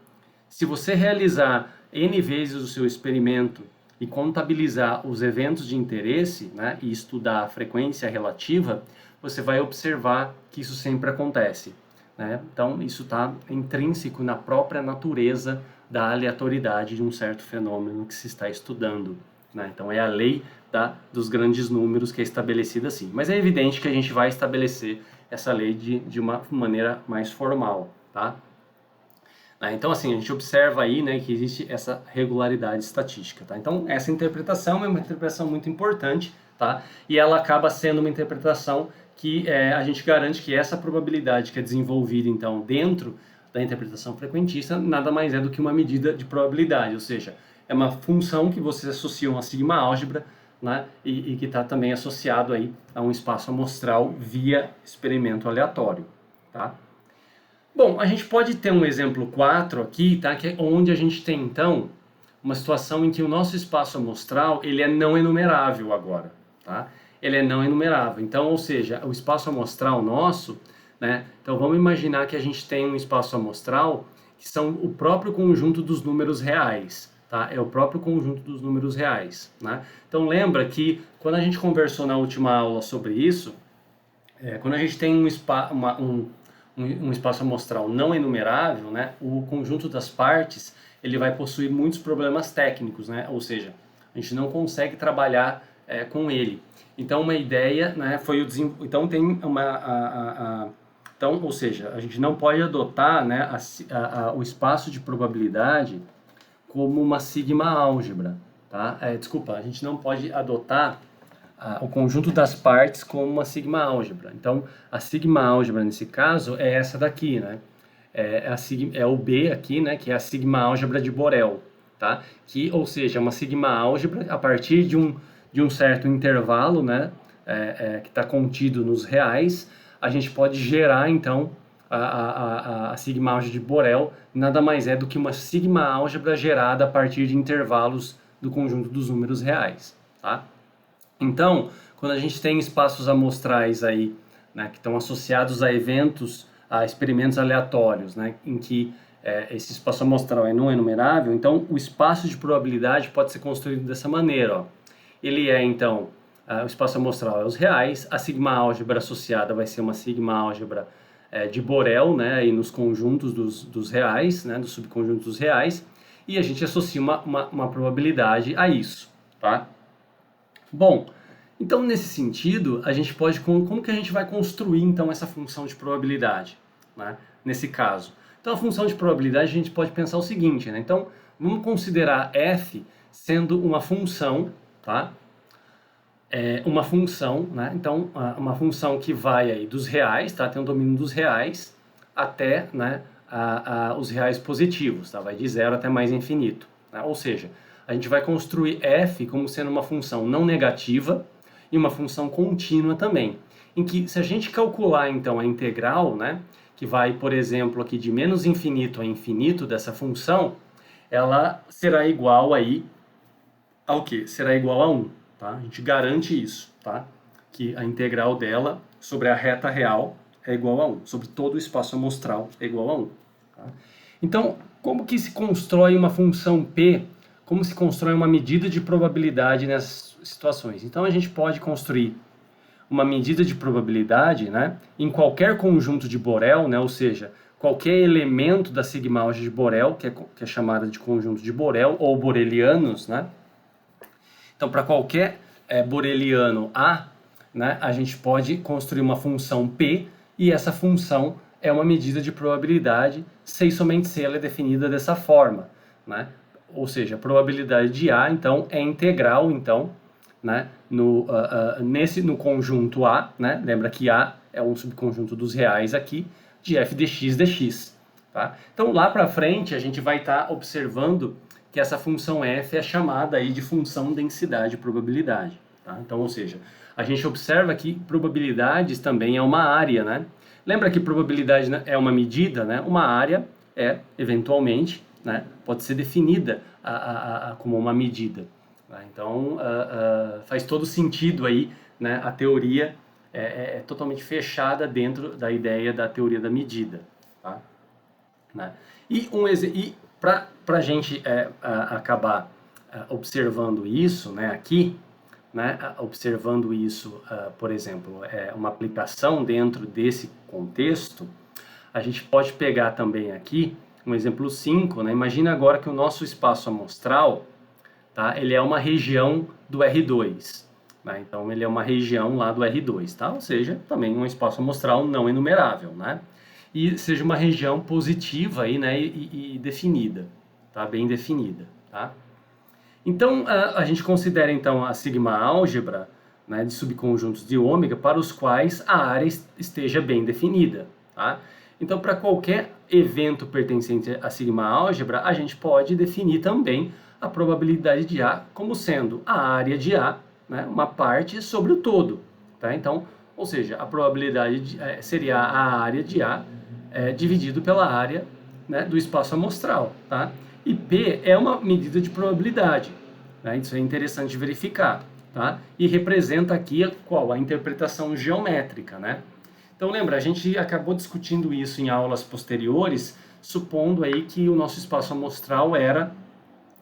Se você realizar n vezes o seu experimento e contabilizar os eventos de interesse, né, e estudar a frequência relativa, você vai observar que isso sempre acontece. Né? Então, isso está intrínseco na própria natureza da aleatoriedade de um certo fenômeno que se está estudando. Né? Então, é a lei dos grandes números que é estabelecida assim. Mas é evidente que a gente vai estabelecer essa lei de uma maneira mais formal. Tá? Então, assim, a gente observa aí, né, que existe essa regularidade estatística, tá? Então, essa interpretação é uma interpretação muito importante, tá? E ela acaba sendo uma interpretação que a gente garante que essa probabilidade que é desenvolvida, então, dentro da interpretação frequentista, nada mais é do que uma medida de probabilidade, ou seja, é uma função que vocês associam a sigma álgebra, né, e que está também associado aí a um espaço amostral via experimento aleatório, tá? Bom, a gente pode ter um exemplo 4 aqui, tá? Que é onde a gente tem, então, uma situação em que o nosso espaço amostral, ele é não enumerável agora, tá? Ele é não enumerável. Então, ou seja, o espaço amostral nosso, né? Então, vamos imaginar que a gente tem um espaço amostral que são o próprio conjunto dos números reais, tá? É o próprio conjunto dos números reais, né? Então, lembra que quando a gente conversou na última aula sobre isso, quando a gente tem um espaço amostral não enumerável, né, o conjunto das partes ele vai possuir muitos problemas técnicos, né, ou seja, a gente não consegue trabalhar com ele. Então, uma ideia, né, foi o então tem então, ou seja, a gente não pode adotar, né, o espaço de probabilidade como uma sigma álgebra, tá? Desculpa, a gente não pode adotar o conjunto das partes como uma sigma álgebra. Então, a sigma álgebra nesse caso é essa daqui, né? É o B aqui, né? Que é a sigma álgebra de Borel, tá? Que, ou seja, é uma sigma álgebra a partir de um certo intervalo, né? Que está contido nos reais, a gente pode gerar, então, a sigma álgebra de Borel nada mais é do que uma sigma álgebra gerada a partir de intervalos do conjunto dos números reais, tá? Então, quando a gente tem espaços amostrais aí, né, que estão associados a eventos, a experimentos aleatórios, né, em que esse espaço amostral é não enumerável, então o espaço de probabilidade pode ser construído dessa maneira, ó. Ele é, então, o espaço amostral é os reais, a sigma álgebra associada vai ser uma sigma álgebra de Borel, né, aí nos conjuntos dos reais, né, dos subconjuntos dos reais, e a gente associa uma probabilidade a isso, tá? Bom, então nesse sentido, a gente pode, como que a gente vai construir então essa função de probabilidade, né? Nesse caso. Então a função de probabilidade a gente pode pensar o seguinte, né? Então vamos considerar f sendo uma função, tá? Uma função, né? Então uma função que vai aí dos reais, tá? Tem um domínio dos reais até, né? Os reais positivos, tá? Vai de zero até mais infinito, né? Ou seja, a gente vai construir f como sendo uma função não negativa e uma função contínua também, em que se a gente calcular então a integral, né, que vai, por exemplo, aqui de menos infinito a infinito dessa função, ela será igual aí ao quê? Será igual a 1, tá? A gente garante isso, tá? Que a integral dela sobre a reta real é igual a 1, sobre todo o espaço amostral é igual a 1. Tá? Então, como que se constrói uma função p? Como se constrói uma medida de probabilidade nessas situações? Então, a gente pode construir uma medida de probabilidade, né, em qualquer conjunto de Borel, né, ou seja, qualquer elemento da sigma álgebra de Borel, que é chamada de conjunto de Borel, ou borelianos, né? Então, para qualquer boreliano A, né, a gente pode construir uma função P, e essa função é uma medida de probabilidade, se e somente se ela é definida dessa forma, né? Ou seja, a probabilidade de A, então, é integral, então, né, no conjunto A, né? Lembra que A é um subconjunto dos reais aqui, de f de x dx. Tá? Então, lá para frente, a gente vai estar observando que essa função f é chamada aí de função densidade probabilidade. Tá? Então, ou seja, a gente observa que probabilidades também é uma área, né? Lembra que probabilidade é uma medida, né? Uma área eventualmente, né, pode ser definida como uma medida. Tá? Então, faz todo sentido aí, né? A teoria é totalmente fechada dentro da ideia da teoria da medida. Tá? Né? E para a gente acabar observando isso, né, aqui, né, observando isso, por exemplo, uma aplicação dentro desse contexto, a gente pode pegar também aqui um exemplo 5, né? Imagina agora que o nosso espaço amostral, tá, ele é uma região do R2. Né? Então, ele é uma região lá do R2, tá? Ou seja, também um espaço amostral não enumerável, né? E seja uma região positiva aí, né, e definida, tá? Bem definida, tá? Então, a gente considera então a sigma álgebra, né, de subconjuntos de ômega para os quais a área esteja bem definida, tá? Então, para qualquer evento pertencente à sigma álgebra, a gente pode definir também a probabilidade de A como sendo a área de A, né, uma parte sobre o todo, tá? Então, ou seja, a probabilidade seria a área de A dividido pela área, né, do espaço amostral, tá? E P é uma medida de probabilidade, né? Isso é interessante verificar, tá? E representa aqui qual? A interpretação geométrica, né? Então lembra, a gente acabou discutindo isso em aulas posteriores, supondo aí que o nosso espaço amostral era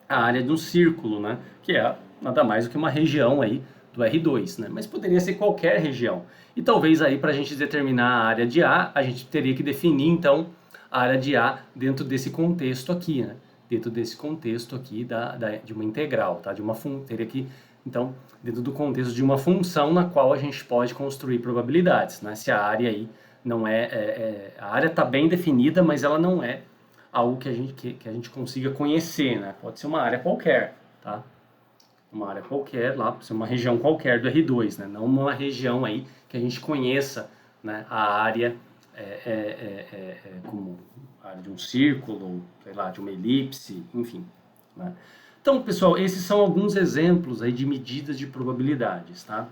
a área de um círculo, né? Que é nada mais do que uma região aí do R2, né? Mas poderia ser qualquer região. E talvez aí para a gente determinar a área de A, a gente teria que definir então a área de A dentro desse contexto aqui, né? Dentro desse contexto aqui de uma integral, tá? Teria que, então, dentro do contexto de uma função na qual a gente pode construir probabilidades, né? Se a área aí não a área está bem definida, mas ela não é algo que a gente consiga conhecer, né? Pode ser uma área qualquer, tá? Uma área qualquer, lá pode ser uma região qualquer do R2, né? Não uma região aí que a gente conheça, né? A área como a área de um círculo, sei lá, de uma elipse, enfim, né? Então, pessoal, esses são alguns exemplos aí de medidas de probabilidades, tá?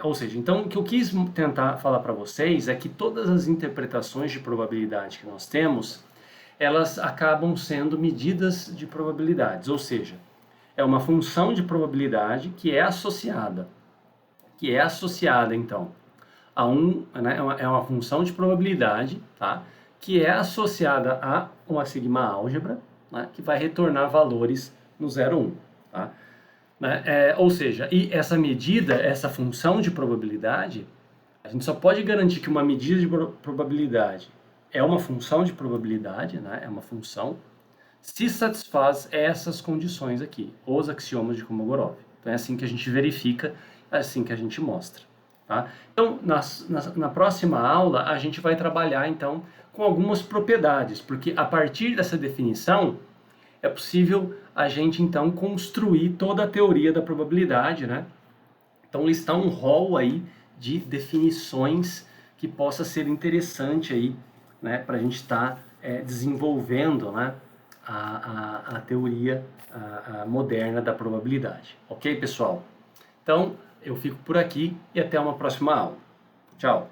Ou seja, então o que eu quis tentar falar para vocês é que todas as interpretações de probabilidade que nós temos, elas acabam sendo medidas de probabilidades, ou seja, é uma função de probabilidade que é associada então né, é uma função de probabilidade, tá? Que é associada a uma sigma álgebra, né, que vai retornar valores no 0, 1, tá? Né? Ou seja, e essa medida, essa função de probabilidade, a gente só pode garantir que uma medida de probabilidade é uma função de probabilidade, né? É uma função, se satisfaz essas condições aqui, os axiomas de Kolmogorov. Então é assim que a gente verifica, é assim que a gente mostra. Tá? Então, na próxima aula, a gente vai trabalhar, então, com algumas propriedades, porque a partir dessa definição, é possível a gente, então, construir toda a teoria da probabilidade, né? Então, listar um rol aí de definições que possa ser interessante aí, né, para a gente estar desenvolvendo, né, a teoria moderna da probabilidade. Ok, pessoal? Então, eu fico por aqui e até uma próxima aula. Tchau!